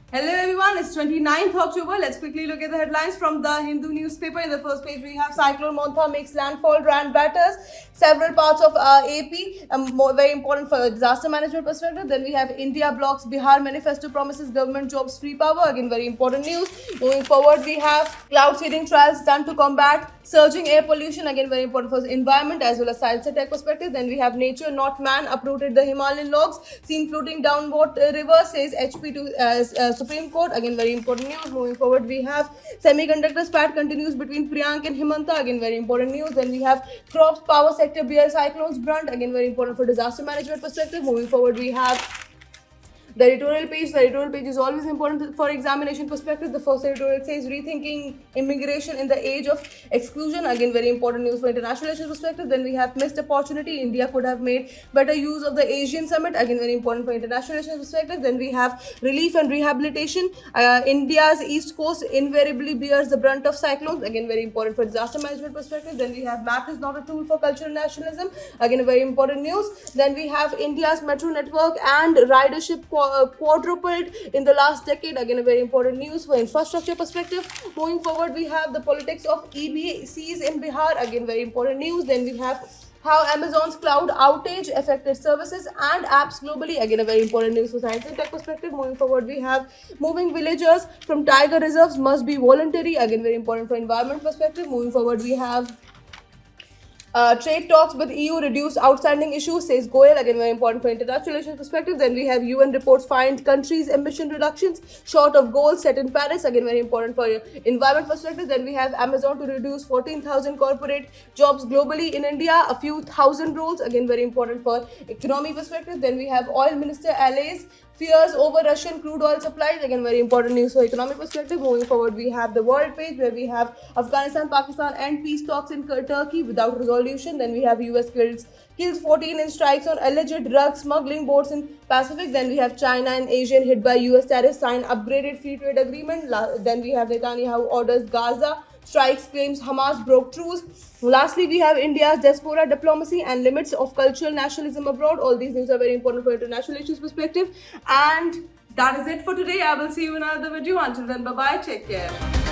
Hello everyone, it's 29th October. Let's quickly look at the headlines from the Hindu newspaper. In the first page, we have Cyclone Montha makes landfall, Rand batters several parts of AP, very important for disaster management perspective. Then we have India blocks Bihar manifesto promises government jobs free power. Again, very important news. Moving forward, we have cloud seeding trials done to combat surging air pollution. Again, very important for the environment as well as science and tech perspective. Then we have nature, not man, uprooted the Himalayan logs seen floating downward river, says HP to Supreme Court. Again, very important news. Moving forward, we have semiconductor spat continues between Priyank and Himanta. Again, very important news. Then we have crops, power sector, bear cyclones, brunt. Again, very important for disaster management perspective. Moving forward, we have the editorial page. The editorial page is always important for examination perspective. The first editorial says rethinking immigration in the age of exclusion. Again, very important news for international relations perspective. Then we have missed opportunity. India could have made better use of the Asian summit. Again, very important for international relations perspective. Then we have relief and rehabilitation. India's east coast invariably bears the brunt of cyclones. Again, very important for disaster management perspective. Then we have math is not a tool for cultural nationalism. Again, very important news. Then we have India's metro network and ridership quadrupled in the last decade. Again, a very important news for infrastructure perspective. Moving forward, we have the politics of EBCs in Bihar. Again, very important news. Then we have how Amazon's cloud outage affected services and apps globally. Again, a very important news for science and tech perspective. Moving forward, we have moving villagers from tiger reserves must be voluntary. Again, very important for environment perspective. Moving forward, we have trade talks with EU reduce outstanding issues, says Goyal. Again, very important for international relations perspective. Then we have UN reports find countries' emission reductions short of goals set in Paris. Again, very important for environment perspective. Then we have Amazon to reduce 14,000 corporate jobs globally in India, a few thousand roles. Again, very important for economy perspective. Then we have oil minister allays fears over Russian crude oil supplies. Again, very important news for economic perspective. Moving forward, we have the world page where we have Afghanistan, Pakistan, and peace talks in Turkey without resolution. Then we have US kills 14 in strikes on alleged drug smuggling boats in Pacific. Then we have China and Asian hit by US tariffs sign upgraded free trade agreement. Then we have Netanyahu orders Gaza strikes, claims Hamas broke truce. Lastly, we have India's diaspora diplomacy and limits of cultural nationalism abroad. All these news are very important for international relations perspective. And that is it for today. I will see you in another video. Until then, bye-bye. Take care.